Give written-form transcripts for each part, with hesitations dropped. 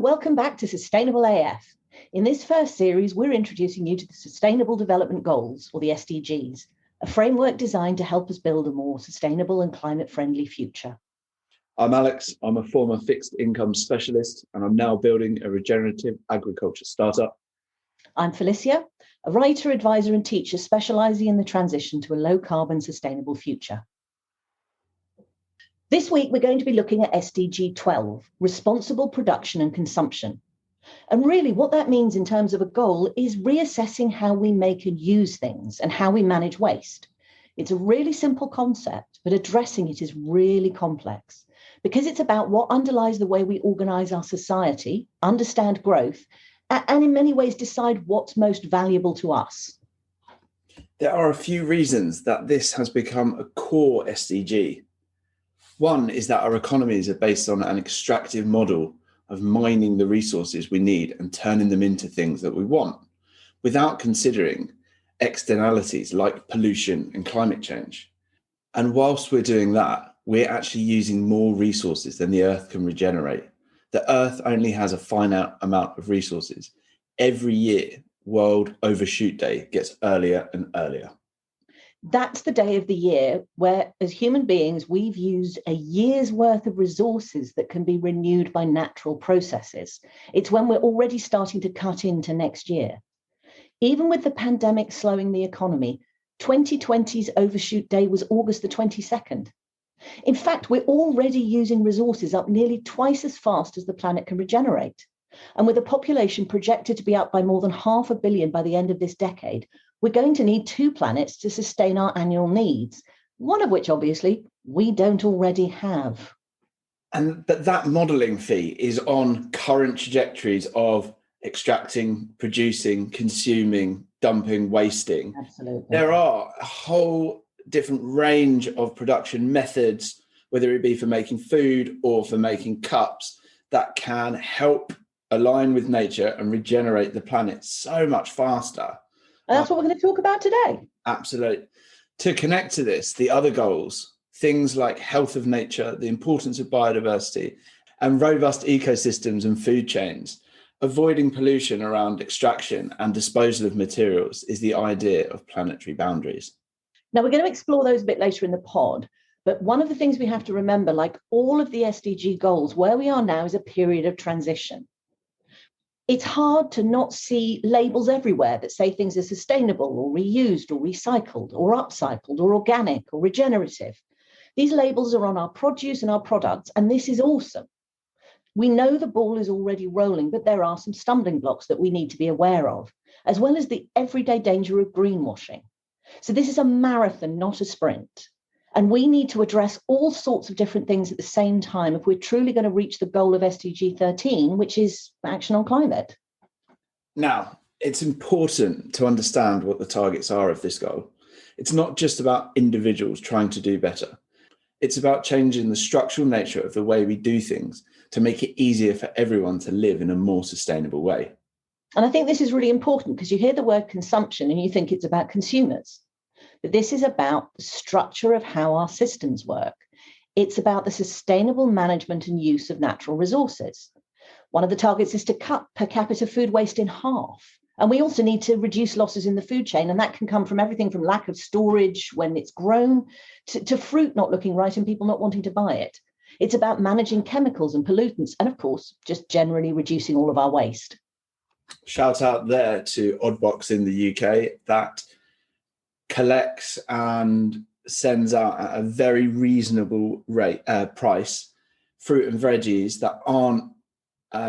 welcome back to Sustainable AF. In this first series, we're introducing you to the Sustainable Development Goals, or the SDGs, a framework designed to help us build a more sustainable and climate-friendly future. I'm Alex. I'm a former fixed income specialist, and I'm now building a regenerative agriculture startup. I'm Felicia, a writer, advisor, and teacher specialising in the transition to a low-carbon sustainable future. This week, we're going to be looking at SDG 12, Responsible Production and Consumption. And really what that means in terms of a goal is reassessing how we make and use things and how we manage waste. It's a really simple concept, but addressing it is really complex because it's about what underlies the way we organise our society, understand growth, and in many ways decide what's most valuable to us. There are a few reasons that this has become a core SDG. One is that our economies are based on an extractive model of mining the resources we need and turning them into things that we want, without considering externalities like pollution and climate change. And whilst we're doing that, we're actually using more resources than the Earth can regenerate. The Earth only has a finite amount of resources. Every year, World Overshoot Day gets earlier and earlier. That's the day of the year where, as human beings, we've used a year's worth of resources that can be renewed by natural processes. It's when we're already starting to cut into next year. Even with the pandemic slowing the economy, 2020's Overshoot Day was August the 22nd. In fact, we're already using resources up nearly twice as fast as the planet can regenerate. And with a population projected to be up by more than 500 million by the end of this decade, we're going to need 2 planets to sustain our annual needs, one of which, obviously, we don't already have. But that modelling fee is on current trajectories of extracting, producing, consuming, dumping, wasting. Absolutely. There are a whole different range of production methods, whether it be for making food or for making cups, that can help align with nature and regenerate the planet so much faster. And that's what we're going to talk about today. Absolutely. To connect to this, the other goals, things like health of nature, the importance of biodiversity, and robust ecosystems and food chains, avoiding pollution around extraction and disposal of materials is the idea of planetary boundaries. Now, we're going to explore those a bit later in the pod, but one of the things we have to remember, like all of the SDG goals, where we are now is a period of transition. It's hard to not see labels everywhere that say things are sustainable or reused or recycled or upcycled or organic or regenerative. These labels are on our produce and our products, and this is awesome. We know the ball is already rolling, but there are some stumbling blocks that we need to be aware of, as well as the everyday danger of greenwashing. So this is a marathon, not a sprint. And we need to address all sorts of different things at the same time if we're truly going to reach the goal of SDG 13, which is action on climate. Now, it's important to understand what the targets are of this goal. It's not just about individuals trying to do better. It's about changing the structural nature of the way we do things to make it easier for everyone to live in a more sustainable way. And I think this is really important because you hear the word consumption and you think it's about consumers. But this is about the structure of how our systems work. It's about the sustainable management and use of natural resources. One of the targets is to cut per capita food waste in half. And we also need to reduce losses in the food chain. And that can come from everything from lack of storage when it's grown to fruit not looking right and people not wanting to buy it. It's about managing chemicals and pollutants and, of course, just generally reducing all of our waste. Shout out there to Oddbox in the UK that collects and sends out at a very reasonable price fruit and veggies that aren't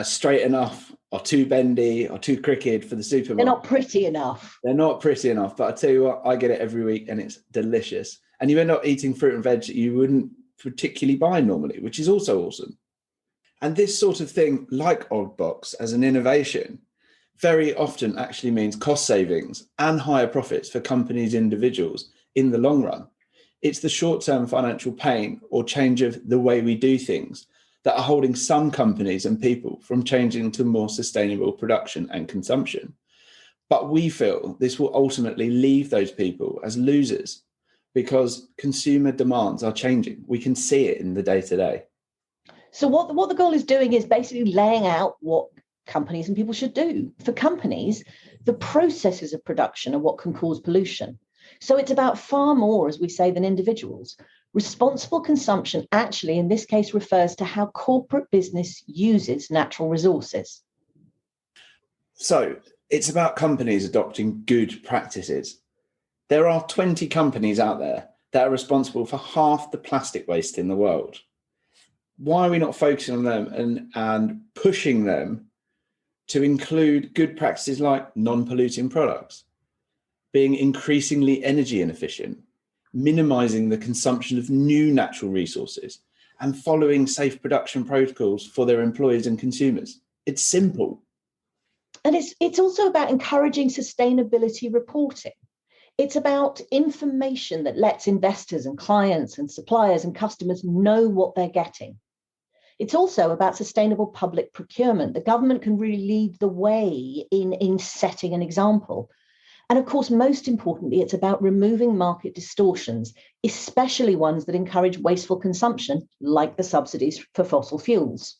straight enough or too bendy or too crooked for the supermarket. They're not pretty enough. They're not pretty enough, but I tell you what, I get it every week and it's delicious. And you end up eating fruit and veg that you wouldn't particularly buy normally, which is also awesome. And this sort of thing, like Oddbox as an innovation, very often actually means cost savings and higher profits for companies, individuals in the long run. It's the short-term financial pain or change of the way we do things that are holding some companies and people from changing to more sustainable production and consumption. But we feel this will ultimately leave those people as losers because consumer demands are changing. We can see it in the day-to-day. So what the goal is doing is basically laying out what companies and people should do. For companies, the processes of production are what can cause pollution. So it's about far more, as we say, than individuals. Responsible consumption actually, in this case, refers to how corporate business uses natural resources. So it's about companies adopting good practices. There are 20 companies out there that are responsible for half the plastic waste in the world. Why are we not focusing on them and pushing them to include good practices like non-polluting products, being increasingly energy inefficient, minimizing the consumption of new natural resources, and following safe production protocols for their employees and consumers? It's simple. And it's also about encouraging sustainability reporting. It's about information that lets investors and clients and suppliers and customers know what they're getting. It's also about sustainable public procurement. The government can really lead the way in setting an example. And of course, most importantly, it's about removing market distortions, especially ones that encourage wasteful consumption, like the subsidies for fossil fuels.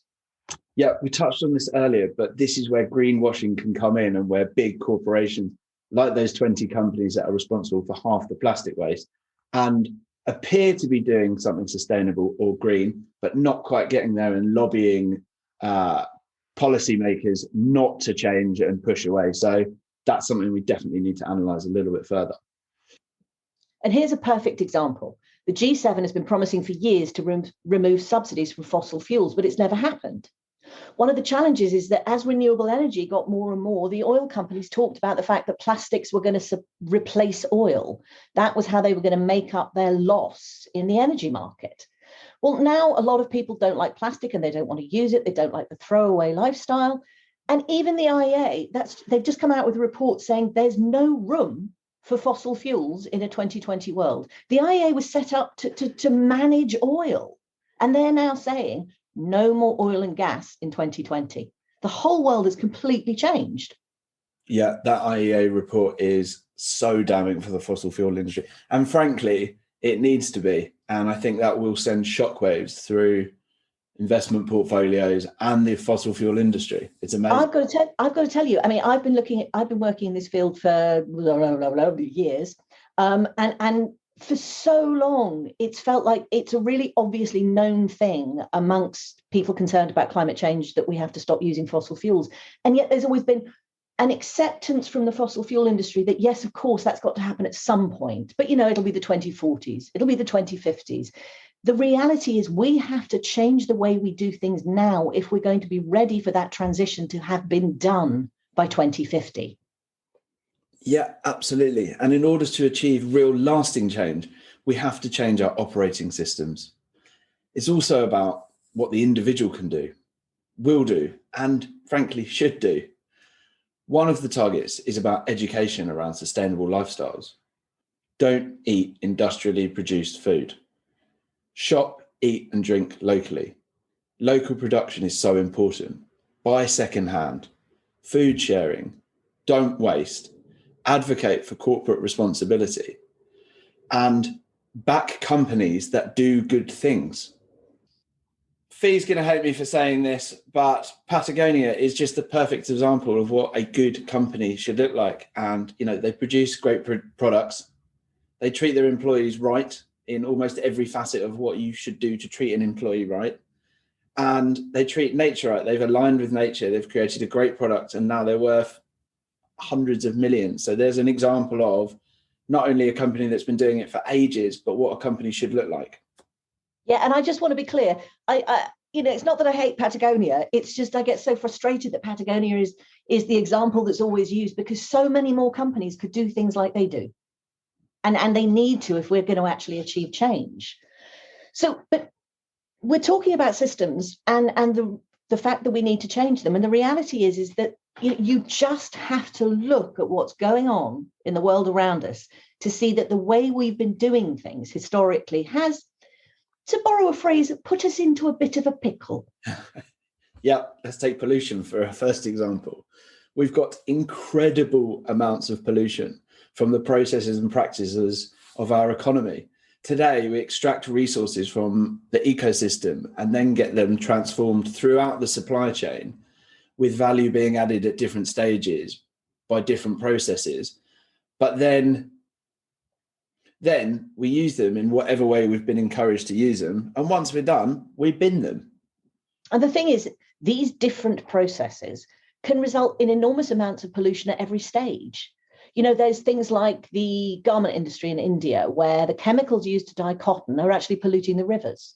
Yeah, we touched on this earlier, but this is where greenwashing can come in, and where big corporations, like those 20 companies that are responsible for half the plastic waste and appear to be doing something sustainable or green, but not quite getting there, and lobbying policymakers not to change and push away. So that's something we definitely need to analyse a little bit further. And here's a perfect example. The G7 has been promising for years to remove subsidies from fossil fuels, but it's never happened. One of the challenges is that as renewable energy got more and more, the oil companies talked about the fact that plastics were going to replace oil. That was how they were going to make up their loss in the energy market. Well, now a lot of people don't like plastic and they don't want to use it. They don't like the throwaway lifestyle. And even the IEA, they've just come out with a report saying there's no room for fossil fuels in a 2020 world. The IEA was set up to manage oil. And they're now saying no more oil and gas in 2020. The whole world has completely changed. Yeah, that IEA report is so damning for the fossil fuel industry. And frankly, it needs to be. And I think that will send shockwaves through investment portfolios and the fossil fuel industry. It's amazing. I've got to tell you, I mean, I've been working in this field for years. And for so long, it's felt like it's a really obviously known thing amongst people concerned about climate change that we have to stop using fossil fuels. And yet there's always been an acceptance from the fossil fuel industry that, yes, of course, that's got to happen at some point. But, it'll be the 2040s. It'll be the 2050s. The reality is we have to change the way we do things now if we're going to be ready for that transition to have been done by 2050. Yeah, absolutely. And in order to achieve real lasting change, we have to change our operating systems. It's also about what the individual can do, will do, and frankly, should do. One of the targets is about education around sustainable lifestyles. Don't eat industrially produced food. Shop, eat, and drink locally. Local production is so important. Buy secondhand. Food sharing. Don't waste. Advocate for corporate responsibility. And back companies that do good things. Fee's going to hate me for saying this, but Patagonia is just the perfect example of what a good company should look like. And, they produce great products. They treat their employees right in almost every facet of what you should do to treat an employee right. And they treat nature right. They've aligned with nature. They've created a great product, and now they're worth hundreds of millions. So there's an example of not only a company that's been doing it for ages, but what a company should look like. Yeah, and I just want to be clear. It's not that I hate Patagonia. It's just I get so frustrated that Patagonia is the example that's always used, because so many more companies could do things like they do. And they need to if we're going to actually achieve change. So, but we're talking about systems and the fact that we need to change them. And the reality is that you just have to look at what's going on in the world around us to see that the way we've been doing things historically has, to borrow a phrase, put us into a bit of a pickle. Yeah, let's take pollution for a first example. We've got incredible amounts of pollution from the processes and practices of our economy. Today, we extract resources from the ecosystem and then get them transformed throughout the supply chain, with value being added at different stages by different processes. But then we use them in whatever way we've been encouraged to use them. And once we're done, we bin them. And the thing is, these different processes can result in enormous amounts of pollution at every stage. You know, there's things like the garment industry in India, where the chemicals used to dye cotton are actually polluting the rivers.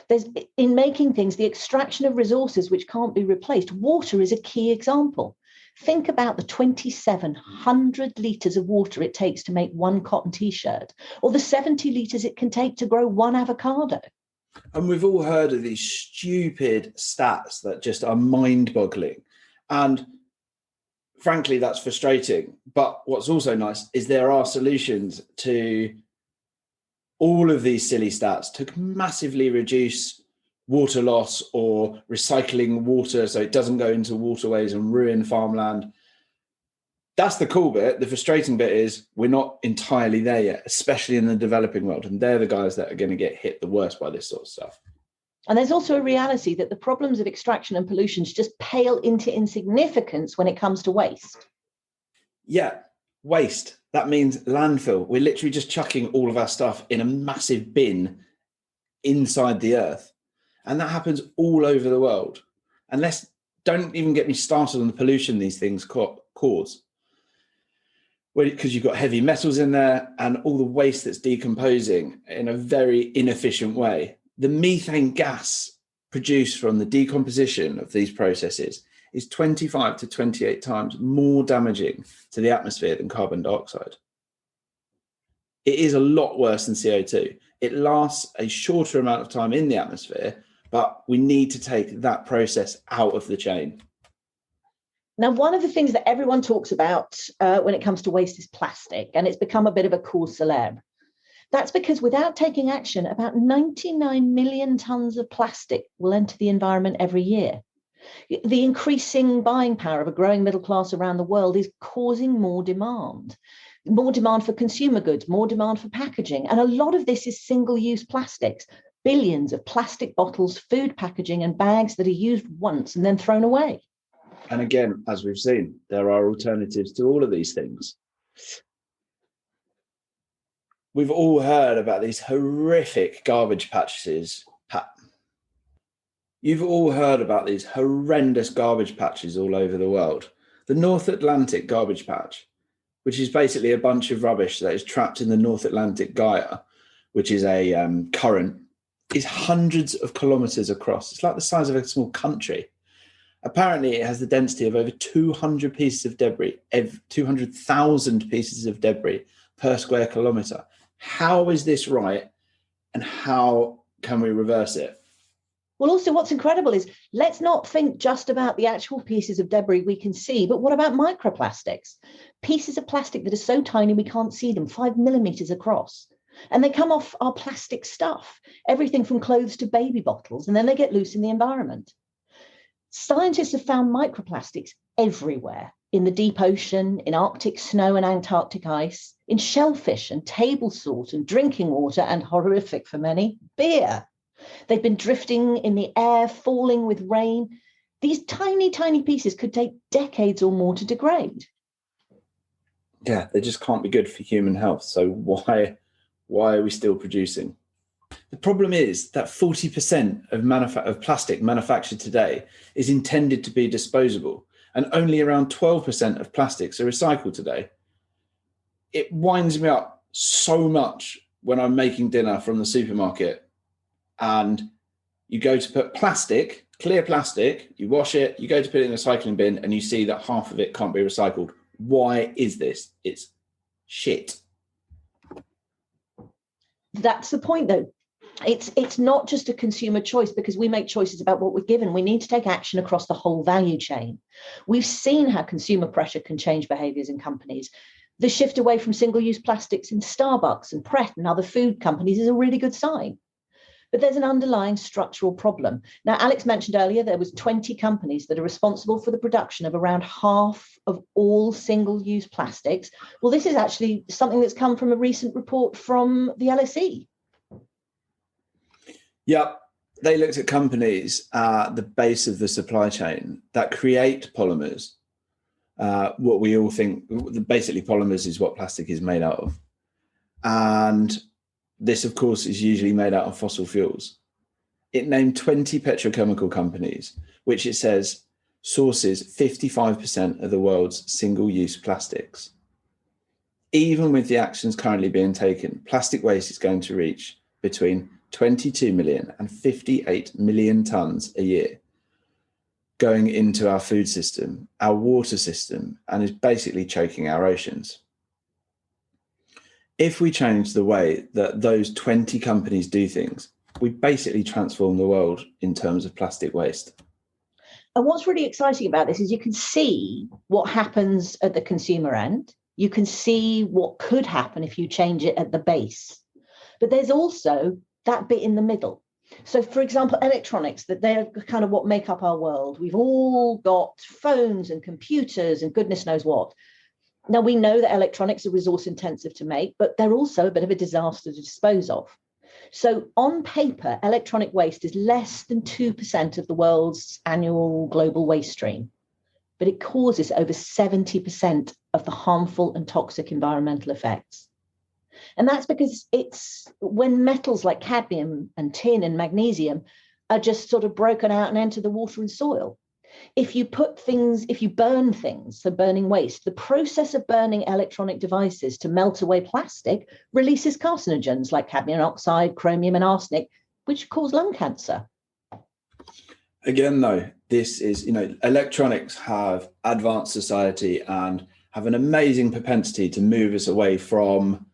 There's, in making things, the extraction of resources which can't be replaced. Water is a key example. Think about the 2,700 litres of water it takes to make one cotton t-shirt, or the 70 litres it can take to grow one avocado. And we've all heard of these stupid stats that just are mind-boggling. And frankly, that's frustrating. But what's also nice is there are solutions to all of these silly stats to massively reduce water loss or recycling water so it doesn't go into waterways and ruin farmland. That's the cool bit. The frustrating bit is we're not entirely there yet, especially in the developing world. And they're the guys that are going to get hit the worst by this sort of stuff. And there's also a reality that the problems of extraction and pollution just pale into insignificance when it comes to waste. Yeah, waste. That means landfill. We're literally just chucking all of our stuff in a massive bin inside the earth. And that happens all over the world. And don't even get me started on the pollution these things cause. Because you've got heavy metals in there and all the waste that's decomposing in a very inefficient way. The methane gas produced from the decomposition of these processes is 25 to 28 times more damaging to the atmosphere than carbon dioxide. It is a lot worse than CO2. It lasts a shorter amount of time in the atmosphere, but we need to take that process out of the chain. Now, one of the things that everyone talks about when it comes to waste is plastic, and it's become a bit of a cause célèbre. That's because without taking action, about 99 million tons of plastic will enter the environment every year. The increasing buying power of a growing middle class around the world is causing more demand for consumer goods, more demand for packaging. And a lot of this is single-use plastics, billions of plastic bottles, food packaging and bags that are used once and then thrown away. And again, as we've seen, there are alternatives to all of these things. We've all heard about these horrific garbage patches. You've all heard about these horrendous garbage patches all over the world. The North Atlantic garbage patch, which is basically a bunch of rubbish that is trapped in the North Atlantic Gyre, which is a current, is hundreds of kilometers across. It's like the size of a small country. Apparently, it has the density of over 200 pieces of debris, 200,000 pieces of debris per square kilometer. How is this right? And how can we reverse it? Well, also what's incredible is let's not think just about the actual pieces of debris we can see, but what about microplastics? Pieces of plastic that are so tiny we can't see them, 5 millimeters across. And they come off our plastic stuff, everything from clothes to baby bottles, and then they get loose in the environment. Scientists have found microplastics everywhere, in the deep ocean, in Arctic snow and Antarctic ice, in shellfish and table salt and drinking water, and horrific for many, beer. They've been drifting in the air, falling with rain. These tiny, tiny pieces could take decades or more to degrade. Yeah, they just can't be good for human health. So why are we still producing? The problem is that 40% of plastic manufactured today is intended to be disposable, and only around 12% of plastics are recycled today. It winds me up so much when I'm making dinner from the supermarket and you go to put plastic, clear plastic, you wash it, you go to put it in a recycling bin and you see that half of it can't be recycled. Why is this? It's shit. That's the point, though. It's not just a consumer choice, because we make choices about what we're given. We need to take action across the whole value chain. We've seen how consumer pressure can change behaviors in companies. The shift away from single-use plastics in Starbucks and Pret and other food companies is a really good sign. But there's an underlying structural problem. Now, Alex mentioned earlier there was 20 companies that are responsible for the production of around half of all single-use plastics. Well, this is actually something that's come from a recent report from the LSE. Yep. They looked at companies at the base of the supply chain that create polymers. What we all think, basically polymers is what plastic is made out of. And this, of course, is usually made out of fossil fuels. It named 20 petrochemical companies, which it says sources 55% of the world's single-use plastics. Even with the actions currently being taken, plastic waste is going to reach between 22 million and 58 million tons a year going into our food system, our water system, and is basically choking our oceans. If we change the way that those 20 companies do things, we basically transform the world in terms of plastic waste. And what's really exciting about this is you can see what happens at the consumer end. You can see what could happen if you change it at the base. But there's also that bit in the middle. So, for example, electronics, that they're kind of what make up our world. We've all got phones and computers and goodness knows what. Now, we know that electronics are resource intensive to make, but they're also a bit of a disaster to dispose of. So on paper, electronic waste is less than 2% of the world's annual global waste stream, but it causes over 70% of the harmful and toxic environmental effects. And that's because it's when metals like cadmium and tin and magnesium are just sort of broken out and enter the water and soil. If you burn things, so burning waste, the process of burning electronic devices to melt away plastic releases carcinogens like cadmium oxide, chromium, and arsenic, which cause lung cancer. Again, though, this is, electronics have advanced society and have an amazing propensity to move us away from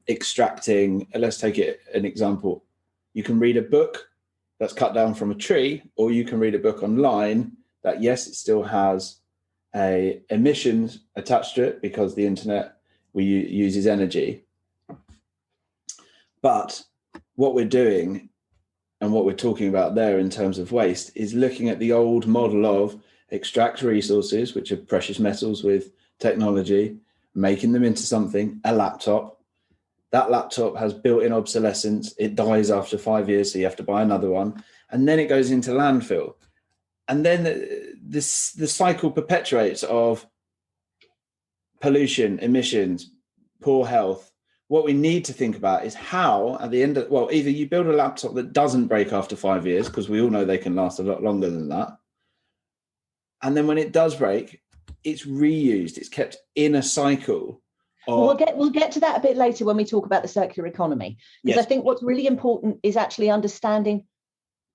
extracting. Let's take an example. You can read a book that's cut down from a tree, or you can read a book online that, yes, it still has a emissions attached to it because the internet uses energy. But what we're doing and what we're talking about there in terms of waste is looking at the old model of extract resources, which are precious metals with technology, making them into something, a laptop. That laptop has built-in obsolescence. It dies after 5 years, so you have to buy another one. And then it goes into landfill. And then the cycle perpetuates of pollution, emissions, poor health. What we need to think about is how, at the end of, either you build a laptop that doesn't break after 5 years, because we all know they can last a lot longer than that. And then when it does break, it's reused. It's kept in a cycle. We'll get to that a bit later when we talk about the circular economy, because yes. I think what's really important is actually understanding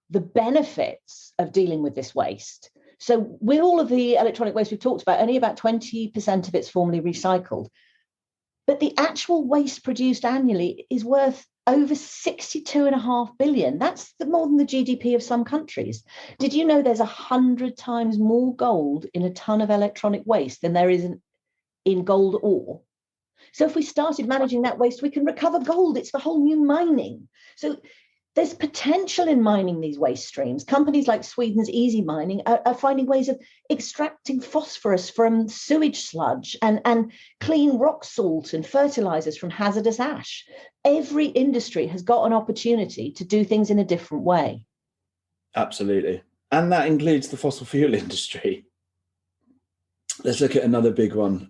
the benefits of dealing with this waste. So with all of the electronic waste we've talked about, only about 20% of it's formally recycled. But the actual waste produced annually is worth over 62.5 billion. That's more than the GDP of some countries. Did you know there's 100 times more gold in a ton of electronic waste than there is in gold ore? So if we started managing that waste, we can recover gold. It's the whole new mining. So there's potential in mining these waste streams. Companies like Sweden's Easy Mining are finding ways of extracting phosphorus from sewage sludge and clean rock salt and fertilizers from hazardous ash. Every industry has got an opportunity to do things in a different way. Absolutely. And that includes the fossil fuel industry. Let's look at another big one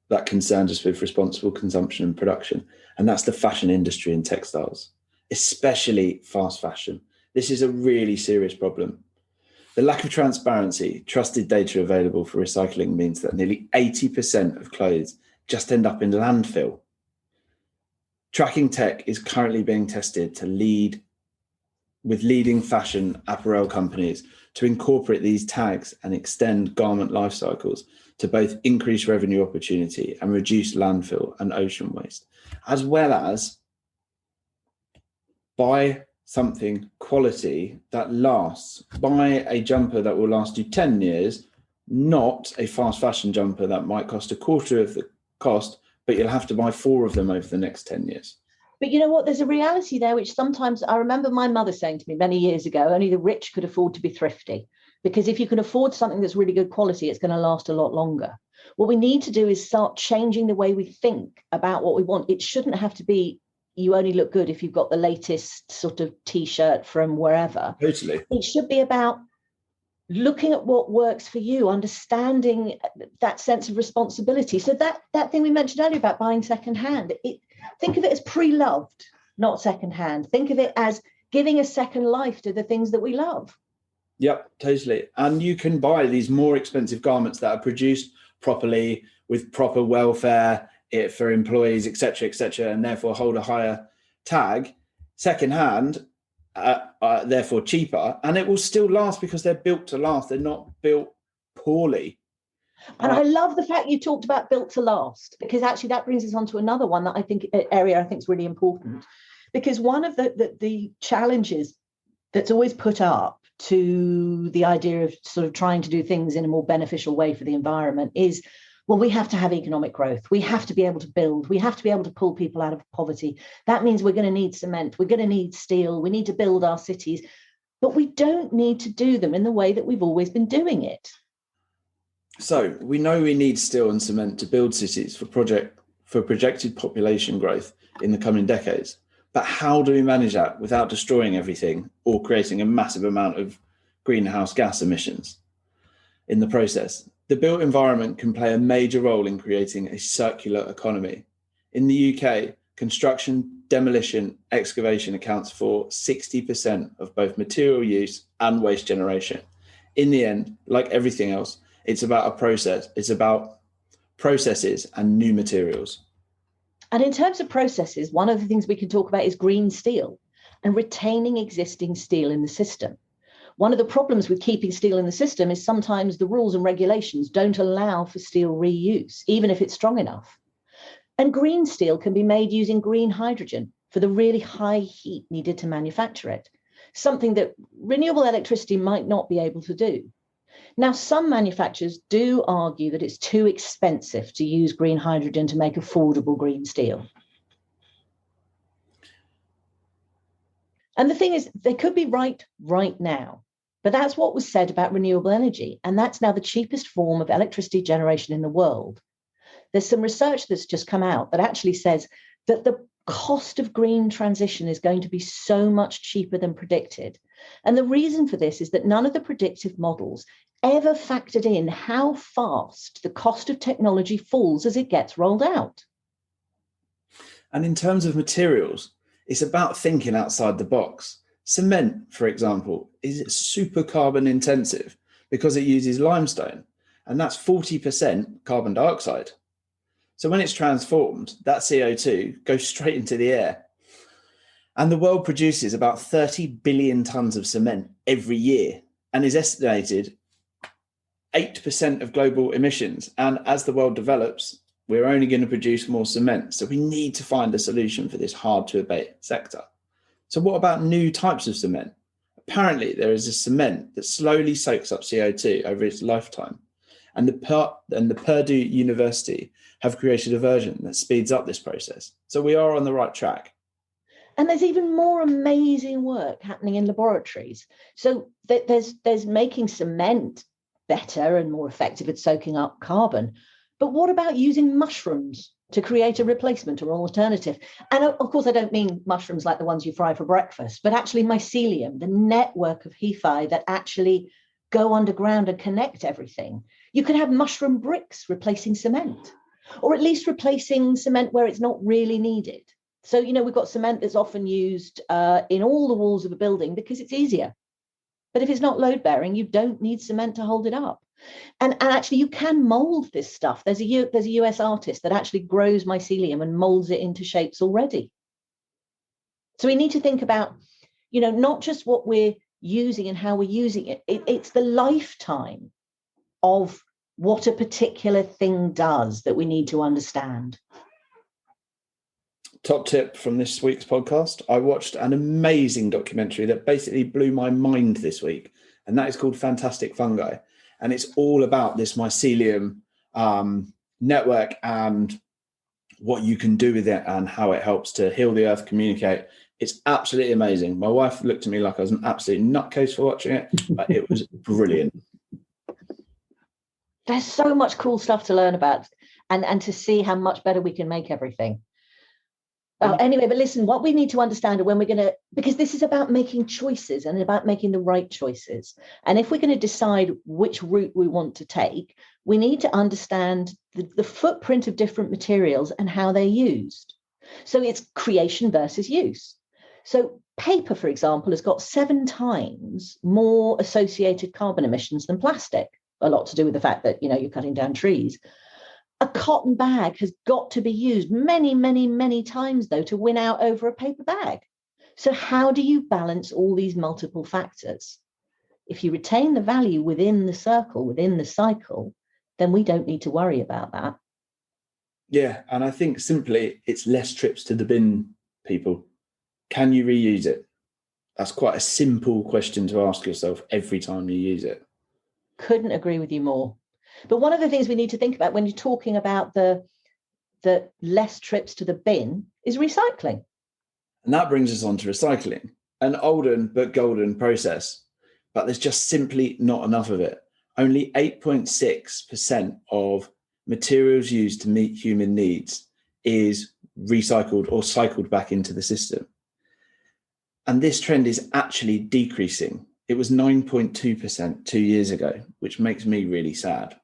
that concerns us with responsible consumption and production, and that's the fashion industry and textiles, especially fast fashion. This is a really serious problem. The lack of transparency, trusted data available for recycling means that nearly 80% of clothes just end up in landfill. Tracking tech is currently being tested with leading fashion apparel companies to incorporate these tags and extend garment life cycles to both increase revenue opportunity and reduce landfill and ocean waste, as well as buy something quality that lasts. Buy a jumper that will last you 10 years, not a fast fashion jumper that might cost a quarter of the cost, but you'll have to buy 4 of them over the next 10 years. But you know what? There's a reality there, which sometimes I remember my mother saying to me many years ago, only the rich could afford to be thrifty. Because if you can afford something that's really good quality, it's going to last a lot longer. What we need to do is start changing the way we think about what we want. It shouldn't have to be you only look good if you've got the latest sort of T-shirt from wherever. Totally. It should be about looking at what works for you, understanding that sense of responsibility. So that thing we mentioned earlier about buying secondhand, think of it as pre-loved, not secondhand. Think of it as giving a second life to the things that we love. Yep, totally. And you can buy these more expensive garments that are produced properly with proper welfare for employees, etc., and therefore hold a higher tag, secondhand, therefore cheaper, and it will still last because they're built to last. They're not built poorly. And I love the fact you talked about built to last, because actually that brings us on to another one that I think is really important. Because one of the challenges that's always put up to the idea of sort of trying to do things in a more beneficial way for the environment is, well, we have to have economic growth. We have to be able to build. We have to be able to pull people out of poverty. That means we're going to need cement. We're going to need steel. We need to build our cities. But we don't need to do them in the way that we've always been doing it. So we know we need steel and cement to build cities for projected population growth in the coming decades. But how do we manage that without destroying everything or creating a massive amount of greenhouse gas emissions in the process? The built environment can play a major role in creating a circular economy. In the UK, construction, demolition, excavation accounts for 60% of both material use and waste generation. In the end, like everything else, it's about a process. It's about processes and new materials. And in terms of processes, one of the things we can talk about is green steel and retaining existing steel in the system. One of the problems with keeping steel in the system is sometimes the rules and regulations don't allow for steel reuse, even if it's strong enough. And green steel can be made using green hydrogen for the really high heat needed to manufacture it, something that renewable electricity might not be able to do. Now, some manufacturers do argue that it's too expensive to use green hydrogen to make affordable green steel. And the thing is, they could be right now, but that's what was said about renewable energy. And that's now the cheapest form of electricity generation in the world. There's some research that's just come out that actually says that the cost of green transition is going to be so much cheaper than predicted. And the reason for this is that none of the predictive models ever factored in how fast the cost of technology falls as it gets rolled out. And in terms of materials, it's about thinking outside the box. Cement, for example, is super carbon intensive because it uses limestone, and that's 40% carbon dioxide. So when it's transformed, that CO2 goes straight into the air. And the world produces about 30 billion tons of cement every year and is estimated 8% of global emissions. And as the world develops, we're only going to produce more cement. So we need to find a solution for this hard to abate sector. So what about new types of cement? Apparently there is a cement that slowly soaks up CO2 over its lifetime. And the Purdue University have created a version that speeds up this process. So we are on the right track. And there's even more amazing work happening in laboratories. So there's making cement better and more effective at soaking up carbon. But what about using mushrooms to create a replacement or alternative? And of course, I don't mean mushrooms like the ones you fry for breakfast, but actually mycelium, the network of hyphae that actually go underground and connect everything. You could have mushroom bricks replacing cement, or at least replacing cement where it's not really needed. So, we've got cement that's often used in all the walls of a building because it's easier. But if it's not load bearing, you don't need cement to hold it up. And actually, you can mold this stuff. There's a US artist that actually grows mycelium and molds it into shapes already. So we need to think about, not just what we're using and how we're using it. It's the lifetime of what a particular thing does that we need to understand. Top tip from this week's podcast. I watched an amazing documentary that basically blew my mind this week, and that is called Fantastic Fungi. And it's all about this mycelium network and what you can do with it and how it helps to heal the earth, communicate. It's absolutely amazing. My wife looked at me like I was an absolute nutcase for watching it, but it was brilliant. There's so much cool stuff to learn about and to see how much better we can make everything. Anyway, but listen, what we need to understand when we're going to, because this is about making choices and about making the right choices. And if we're going to decide which route we want to take, we need to understand the footprint of different materials and how they're used. So it's creation versus use. So paper, for example, has got 7 times more associated carbon emissions than plastic, a lot to do with the fact that, you're cutting down trees. A cotton bag has got to be used many, many, many times, though, to win out over a paper bag. So how do you balance all these multiple factors? If you retain the value within the circle, within the cycle, then we don't need to worry about that. Yeah, and I think simply it's less trips to the bin, people. Can you reuse it? That's quite a simple question to ask yourself every time you use it. Couldn't agree with you more. But one of the things we need to think about when you're talking about the less trips to the bin is recycling. And that brings us on to recycling, an olden but golden process, but there's just simply not enough of it. Only 8.6% of materials used to meet human needs is recycled or cycled back into the system. And this trend is actually decreasing. It was 9.2% 2 years ago, which makes me really sad.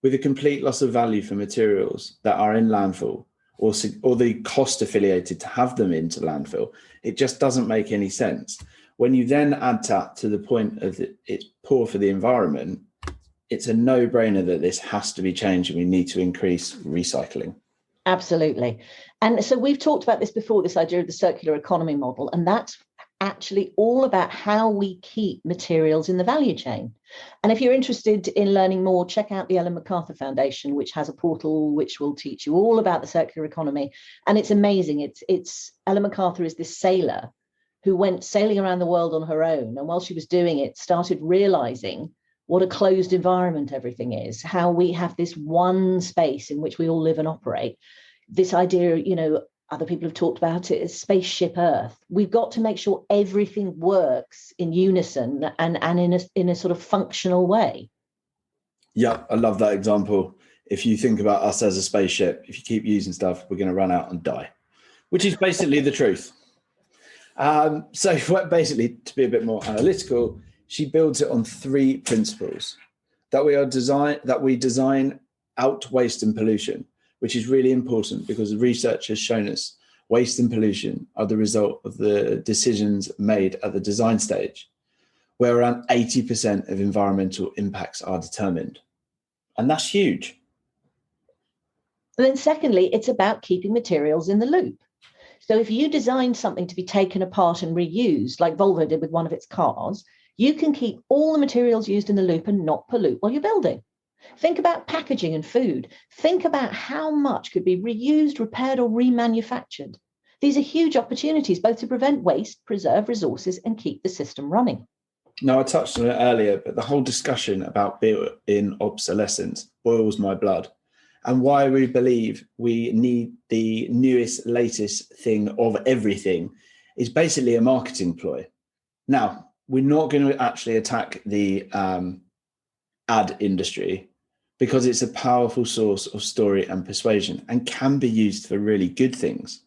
With a complete loss of value for materials that are in landfill or the cost affiliated to have them into landfill, it just doesn't make any sense. When you then add that to the point of it's poor for the environment, it's a no-brainer that this has to be changed and we need to increase recycling. Absolutely. And so we've talked about this before, this idea of the circular economy model, and that's actually all about how we keep materials in the value chain. And if you're interested in learning more, check out the Ellen MacArthur Foundation, which has a portal which will teach you all about the circular economy. And it's amazing. It's Ellen MacArthur is this sailor who went sailing around the world on her own. And while she was doing it, started realizing what a closed environment everything is, how we have this one space in which we all live and operate. This idea, other people have talked about it as spaceship Earth. We've got to make sure everything works in unison and in a sort of functional way. Yeah, I love that example. If you think about us as a spaceship, if you keep using stuff, we're going to run out and die, which is basically the truth. So basically, to be a bit more analytical, she builds it on 3 principles: that we design out waste and pollution, which is really important because the research has shown us waste and pollution are the result of the decisions made at the design stage, where around 80% of environmental impacts are determined. And that's huge. And then secondly, it's about keeping materials in the loop. So if you design something to be taken apart and reused, like Volvo did with one of its cars, you can keep all the materials used in the loop and not pollute while you're building. Think about packaging and food. Think about how much could be reused, repaired, or remanufactured. These are huge opportunities, both to prevent waste, preserve resources, and keep the system running. Now, I touched on it earlier, but the whole discussion about built-in obsolescence boils my blood, and why we believe we need the newest, latest thing of everything is basically a marketing ploy. Now, we're not going to actually attack the ad industry because it's a powerful source of story and persuasion and can be used for really good things.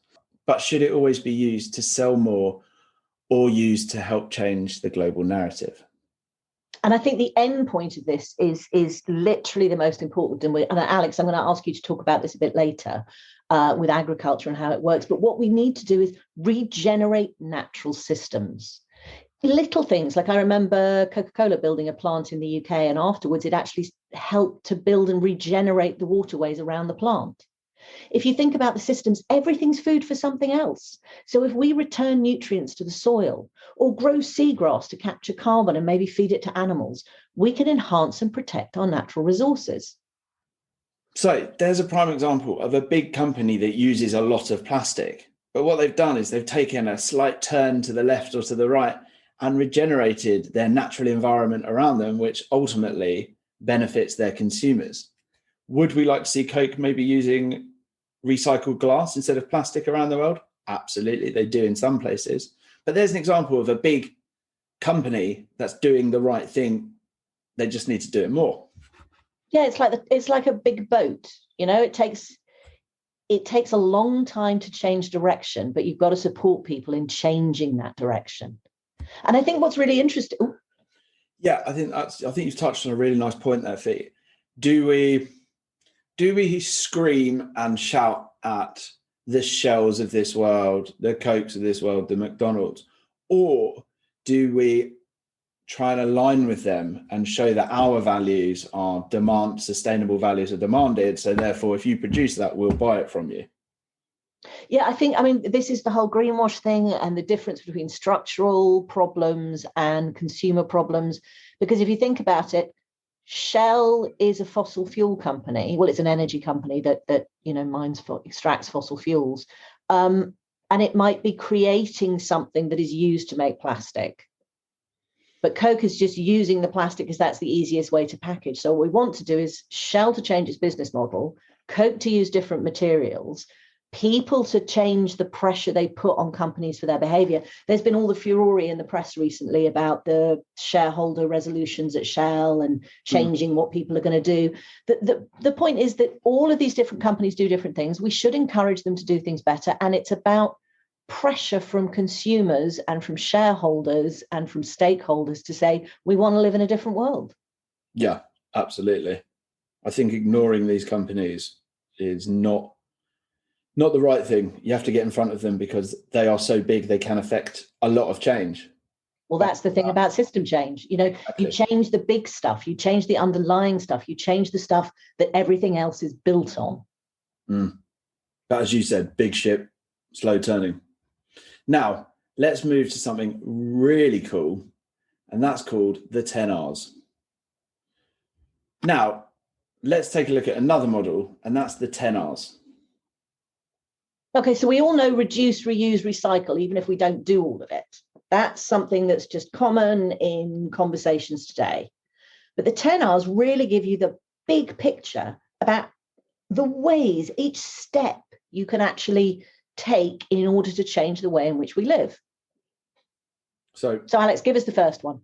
But should it always be used to sell more or used to help change the global narrative? And I think the end point of this is literally the most important. And Alex, I'm going to ask you to talk about this a bit later with agriculture and how it works. But what we need to do is regenerate natural systems. Little things, like I remember Coca-Cola building a plant in the UK, and afterwards it actually helped to build and regenerate the waterways around the plant. If you think about the systems, everything's food for something else. So if we return nutrients to the soil or grow seagrass to capture carbon and maybe feed it to animals, we can enhance and protect our natural resources. So there's a prime example of a big company that uses a lot of plastic. But what they've done is they've taken a slight turn to the left or to the right and regenerated their natural environment around them, which ultimately benefits their consumers. Would we like to see Coke maybe using recycled glass instead of plastic around the world? Absolutely, they do in some places. But there's an example of a big company that's doing the right thing. They just need to do it more. Yeah, it's like a big boat. It it takes a long time to change direction, but you've got to support people in changing that direction. And I think what's really interesting. Yeah, I think you've touched on a really nice point there, Fee. Do we scream and shout at the Shells of this world, the Cokes of this world, the McDonald's, or do we try and align with them and show that our values are sustainable values are demanded, so therefore if you produce that, we'll buy it from you? Yeah, I mean, this is the whole greenwash thing and the difference between structural problems and consumer problems. Because if you think about it, Shell is a fossil fuel company. Well, it's an energy company that extracts fossil fuels. And it might be creating something that is used to make plastic. But Coke is just using the plastic because that's the easiest way to package. So what we want to do is Shell to change its business model, Coke to use different materials, people to change the pressure they put on companies for their behavior. There's been all the furore in the press recently about the shareholder resolutions at Shell and changing what people are going to do. The point is that all of these different companies do different things. We should encourage them to do things better. And it's about pressure from consumers and from shareholders and from stakeholders to say, we want to live in a different world. Yeah, absolutely. I think ignoring these companies is not the right thing. You have to get in front of them because they are so big, they can affect a lot of change. Well, that's the thing about system change. Exactly. You change the big stuff, you change the underlying stuff, you change the stuff that everything else is built on. But as you said, big ship, slow turning. Now, let's move to something really cool, and that's called the 10 R's. Now, let's take a look at another model, and that's the 10 R's. Okay, so we all know reduce, reuse, recycle, even if we don't do all of it. That's something that's just common in conversations today. But the 10 R's really give you the big picture about the ways, each step you can actually take in order to change the way in which we live. So Alex, give us the first one.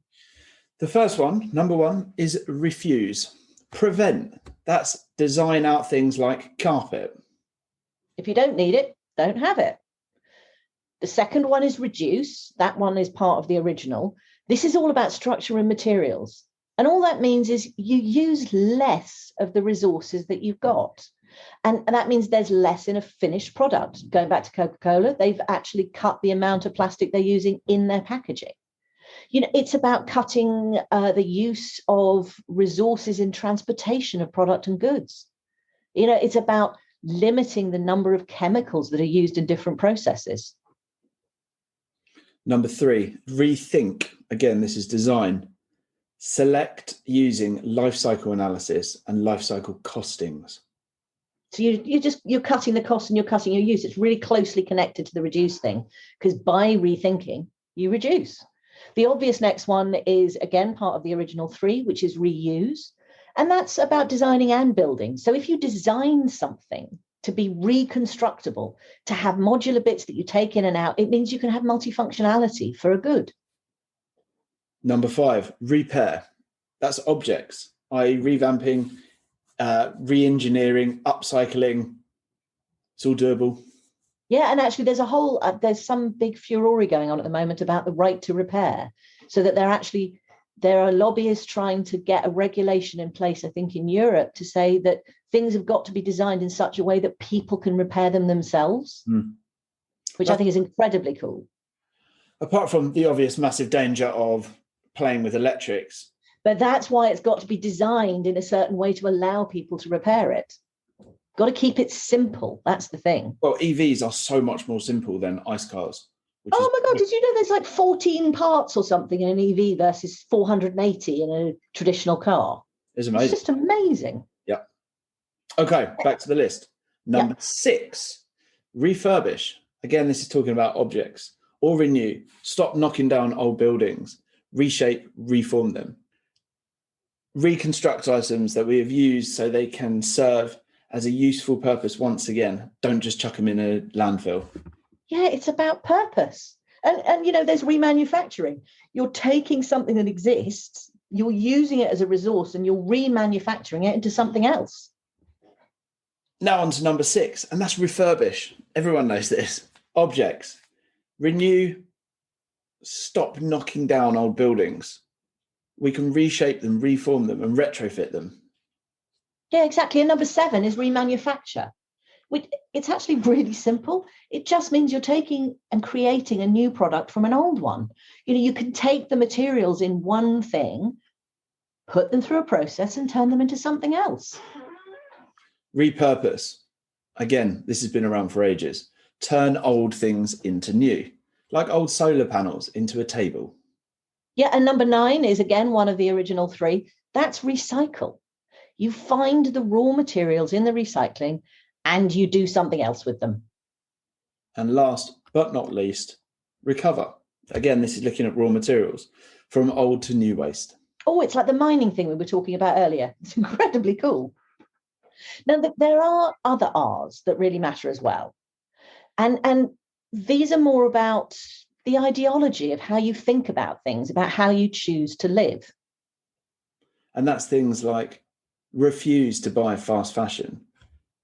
The first one, number one, is refuse. Prevent. That's design out things like carpet. If you don't need it, don't have it. The second one is reduce. That one is part of the original. This is all about structure and materials. And all that means is you use less of the resources that you've got. And that means there's less in a finished product. Going back to Coca-Cola, they've actually cut the amount of plastic they're using in their packaging. It's about cutting the use of resources in transportation of product and goods. It's about limiting the number of chemicals that are used in different processes. Number three, rethink. Again, this is design. Select using life cycle analysis and life cycle costings. So you're cutting the cost and you're cutting your use. It's really closely connected to the reduce thing, because by rethinking, you reduce. The obvious next one is, again, part of the original three, which is reuse. And that's about designing and building. So if you design something to be reconstructible, to have modular bits that you take in and out, it means you can have multifunctionality for a good. Number five, repair. That's objects, i.e. revamping, re-engineering, upcycling. It's all doable. Yeah, and actually there's some big furore going on at the moment about the right to repair, so that there are lobbyists trying to get a regulation in place, I think, in Europe to say that things have got to be designed in such a way that people can repair them themselves, which I think is incredibly cool. Apart from the obvious massive danger of playing with electrics. But that's why it's got to be designed in a certain way to allow people to repair it. Got to keep it simple. That's the thing. Well, EVs are so much more simple than ICE cars. Oh my God, did you know there's like 14 parts or something in an EV versus 480 in a traditional car? It's amazing. It's just amazing. Yeah. Okay, back to the list. Number 6, refurbish. Again, this is talking about objects. Or renew. Stop knocking down old buildings. Reshape, reform them. Reconstruct items that we have used so they can serve as a useful purpose once again. Don't just chuck them in a landfill. Yeah, it's about purpose. And there's remanufacturing. You're taking something that exists, you're using it as a resource, and you're remanufacturing it into something else. Now on to number 6, and that's refurbish. Everyone knows this. Objects. Renew. Stop knocking down old buildings. We can reshape them, reform them, and retrofit them. Yeah, exactly. And number 7 is remanufacture. It's actually really simple. It just means you're taking and creating a new product from an old one. You can take the materials in one thing, put them through a process, and turn them into something else. Repurpose. Again, this has been around for ages. Turn old things into new, like old solar panels into a table. Yeah, and number 9 is, again, one of the original 3. That's recycle. You find the raw materials in the recycling and you do something else with them. And last but not least, recover. Again, this is looking at raw materials from old to new waste. Oh, it's like the mining thing we were talking about earlier. It's incredibly cool. Now, there are other R's that really matter as well. And these are more about the ideology of how you think about things, about how you choose to live. And that's things like refuse to buy fast fashion,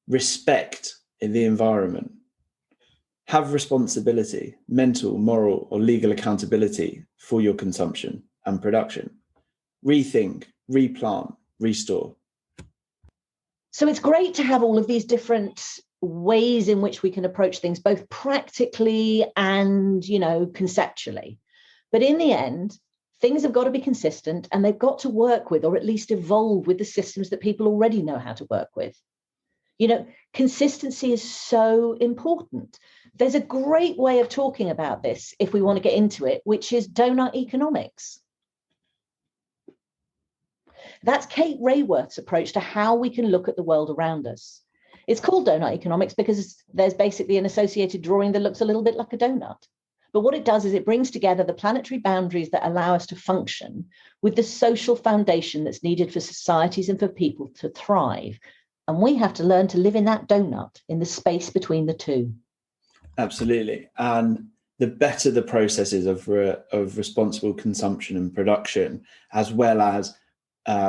respect in the environment, have responsibility, mental, moral, or legal accountability for your consumption and production, rethink, replant, restore. So it's great to have all of these different ways in which we can approach things, both practically and, conceptually. But in the end, things have got to be consistent and they've got to work with, or at least evolve with, the systems that people already know how to work with. Consistency is so important. There's a great way of talking about this, if we want to get into it, which is donut economics. That's Kate Rayworth's approach to how we can look at the world around us. It's called donut economics because there's basically an associated drawing that looks a little bit like a donut. But what it does is it brings together the planetary boundaries that allow us to function with the social foundation that's needed for societies and for people to thrive. And we have to learn to live in that donut, in the space between the two. Absolutely. And the better the processes of responsible consumption and production, as well as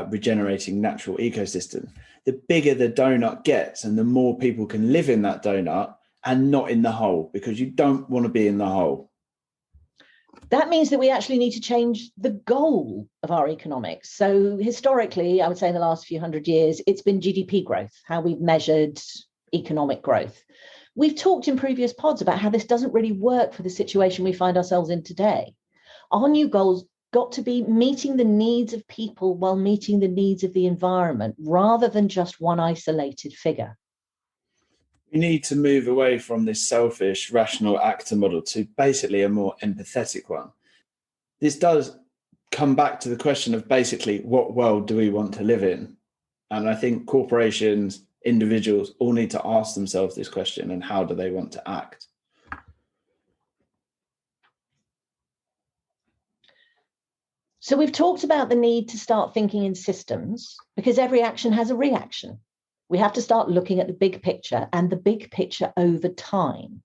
regenerating natural ecosystem, the bigger the donut gets and the more people can live in that donut and not in the hole, because you don't want to be in the hole. That means that we actually need to change the goal of our economics. So historically, I would say in the last few hundred years, it's been GDP growth, how we've measured economic growth. We've talked in previous pods about how this doesn't really work for the situation we find ourselves in today. Our new goals got to be meeting the needs of people while meeting the needs of the environment, rather than just one isolated figure. We need to move away from this selfish, rational actor model to basically a more empathetic one. This does come back to the question of basically what world do we want to live in? And I think corporations, individuals all need to ask themselves this question, and how do they want to act? So we've talked about the need to start thinking in systems, because every action has a reaction. We have to start looking at the big picture, and the big picture over time.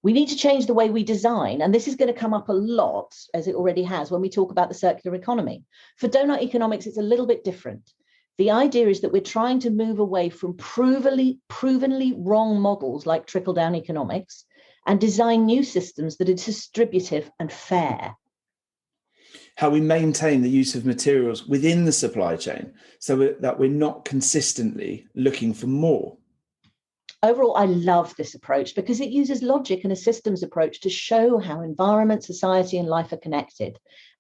We need to change the way we design, and this is going to come up a lot, as it already has, when we talk about the circular economy. For donut economics, it's a little bit different. The idea is that we're trying to move away from provenly wrong models like trickle-down economics and design new systems that are distributive and fair. How we maintain the use of materials within the supply chain so that we're not consistently looking for more. Overall, I love this approach because it uses logic and a systems approach to show how environment, society, and life are connected.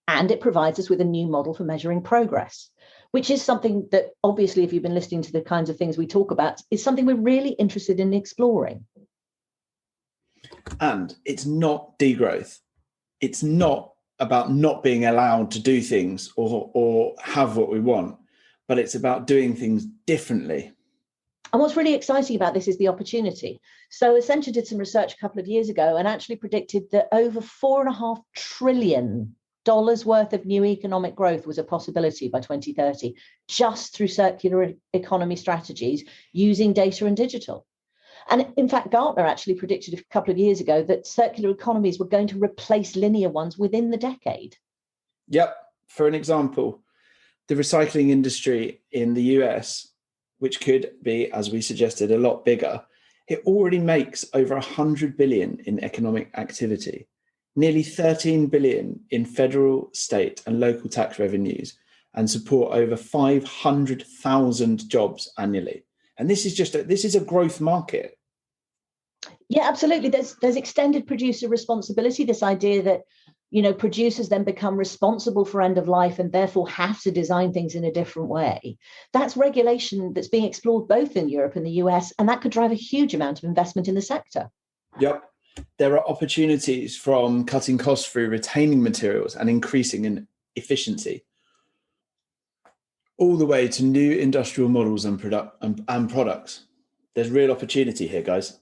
And it provides us with a new model for measuring progress, which is something that, obviously, if you've been listening to the kinds of things we talk about, is something we're really interested in exploring. And it's not degrowth. It's not about not being allowed to do things or have what we want, but it's about doing things differently. And what's really exciting about this is the opportunity. So Accenture did some research a couple of years ago and actually predicted that over $4.5 trillion worth of new economic growth was a possibility by 2030, just through circular economy strategies using data and digital. And in fact, Gartner actually predicted a couple of years ago that circular economies were going to replace linear ones within the decade. Yep. For an example, the recycling industry in the US which could be, as we suggested, a lot bigger, it already makes over 100 billion in economic activity, nearly 13 billion in federal, state and local tax revenues, and support over 500,000 jobs annually. And this is a growth market. Yeah, absolutely. There's extended producer responsibility, this idea that, producers then become responsible for end of life and therefore have to design things in a different way. That's regulation that's being explored both in Europe and the US, and that could drive a huge amount of investment in the sector. Yep. There are opportunities from cutting costs through retaining materials and increasing in efficiency, all the way to new industrial models and products. There's real opportunity here, guys.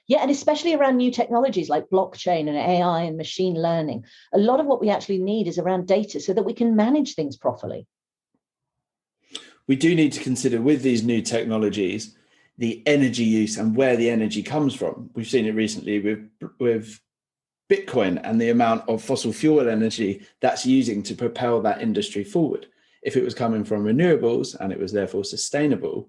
Yeah, and especially around new technologies like blockchain and AI and machine learning. A lot of what we actually need is around data so that we can manage things properly. We do need to consider with these new technologies, the energy use and where the energy comes from. We've seen it recently with Bitcoin and the amount of fossil fuel energy that's using to propel that industry forward. If it was coming from renewables and it was therefore sustainable,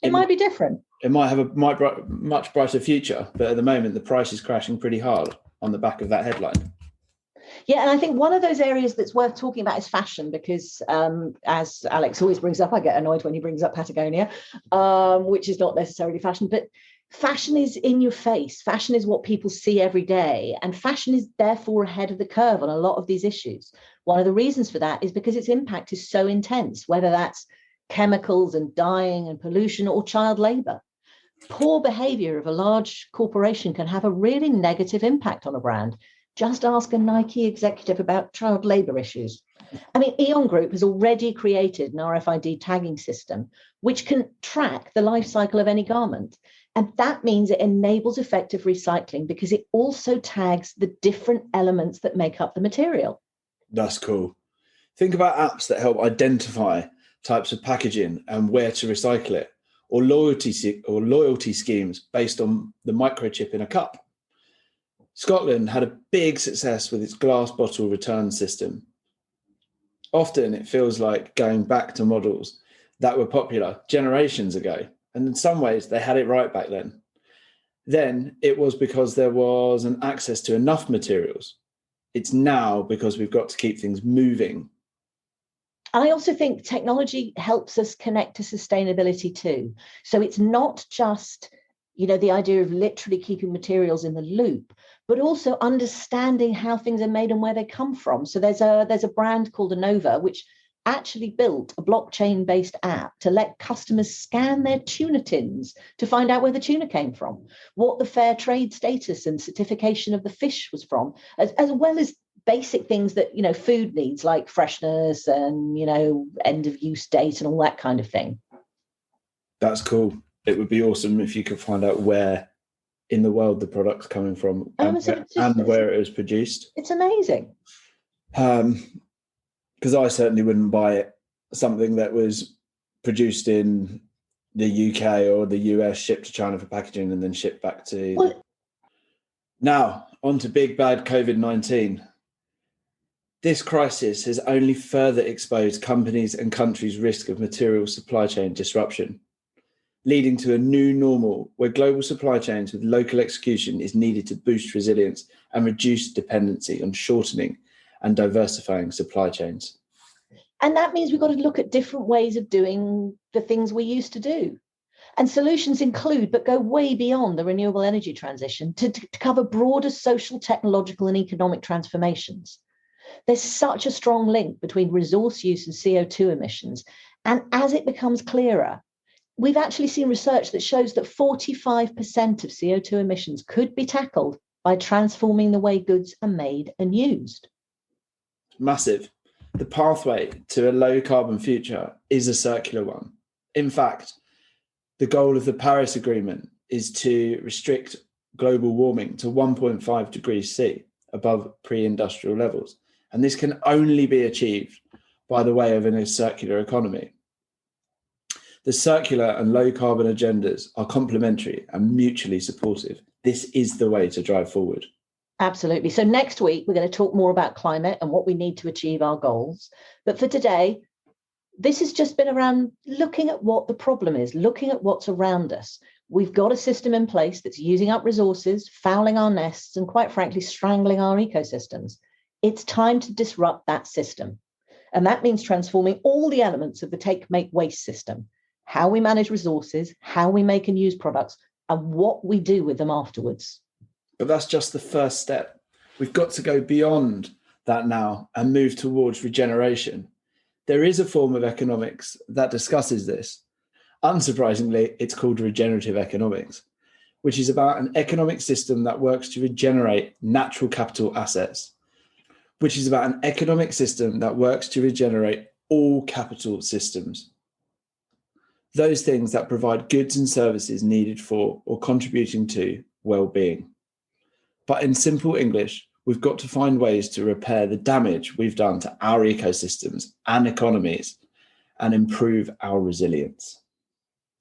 it might be different. It might have a much brighter future, but at the moment the price is crashing pretty hard on the back of that headline. Yeah, and I think one of those areas that's worth talking about is fashion, because as Alex always brings up, I get annoyed when he brings up Patagonia, which is not necessarily fashion, but fashion is in your face. Fashion is what people see every day, and fashion is therefore ahead of the curve on a lot of these issues. One of the reasons for that is because its impact is so intense, whether that's chemicals and dyeing and pollution or child labor. Poor behavior of a large corporation can have a really negative impact on a brand. Just ask a Nike executive about child labor issues. I mean, Aeon Group has already created an RFID tagging system which can track the life cycle of any garment. And that means it enables effective recycling because it also tags the different elements that make up the material. That's cool. Think about apps that help identify types of packaging and where to recycle it, or loyalty schemes based on the microchip in a cup. Scotland had a big success with its glass bottle return system. Often it feels like going back to models that were popular generations ago, and in some ways they had it right back then. Then it was because there was an access to enough materials. It's now because we've got to keep things moving. I also think technology helps us connect to sustainability too. So it's not just, the idea of literally keeping materials in the loop, but also understanding how things are made and where they come from. So there's a brand called Anova, which actually built a blockchain-based app to let customers scan their tuna tins to find out where the tuna came from, what the fair trade status and certification of the fish was from, as well as basic things that, food needs like freshness and, end of use date and all that kind of thing. That's cool. It would be awesome if you could find out where in the world the product's coming from and where it was produced. It's amazing. Because I certainly wouldn't buy something that was produced in the UK or the US, shipped to China for packaging and then shipped back to... Now, on to big bad COVID-19. This crisis has only further exposed companies and countries' risk of material supply chain disruption, leading to a new normal where global supply chains with local execution is needed to boost resilience and reduce dependency on shortening and diversifying supply chains. And that means we've got to look at different ways of doing the things we used to do. And solutions include, but go way beyond the renewable energy transition to cover broader social, technological, and economic transformations. There's such a strong link between resource use and CO2 emissions. And as it becomes clearer, we've actually seen research that shows that 45% of CO2 emissions could be tackled by transforming the way goods are made and used. Massive. The pathway to a low carbon future is a circular one. In fact, the goal of the Paris Agreement is to restrict global warming to 1.5 degrees C above pre-industrial levels. And this can only be achieved by the way of a circular economy. The circular and low carbon agendas are complementary and mutually supportive. This is the way to drive forward. Absolutely. So next week, we're going to talk more about climate and what we need to achieve our goals. But for today, This has just been around looking at what the problem is, looking at what's around us. We've got a system in place that's using up resources, fouling our nests, and quite frankly, strangling our ecosystems. It's time to disrupt that system. And that means transforming all the elements of the take, make, waste system, how we manage resources, how we make and use products, and what we do with them afterwards. But that's just the first step. We've got to go beyond that now and move towards regeneration. There is a form of economics that discusses this. Unsurprisingly, it's called regenerative economics, which is about an economic system that works to regenerate natural capital assets, which is about an economic system that works to regenerate all capital systems. Those things that provide goods and services needed for or contributing to well-being. But in simple English, we've got to find ways to repair the damage we've done to our ecosystems and economies and improve our resilience.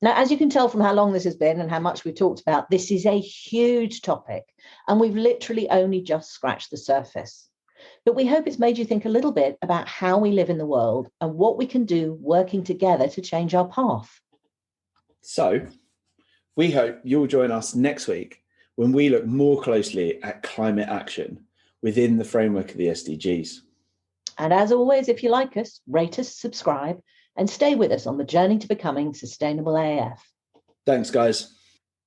Now, as you can tell from how long this has been and how much we've talked about, this is a huge topic, and we've literally only just scratched the surface. But we hope it's made you think a little bit about how we live in the world and what we can do working together to change our path. So we hope you'll join us next week when we look more closely at climate action within the framework of the SDGs. And as always, if you like us, rate us, subscribe, and stay with us on the journey to becoming Sustainable AF. Thanks, guys.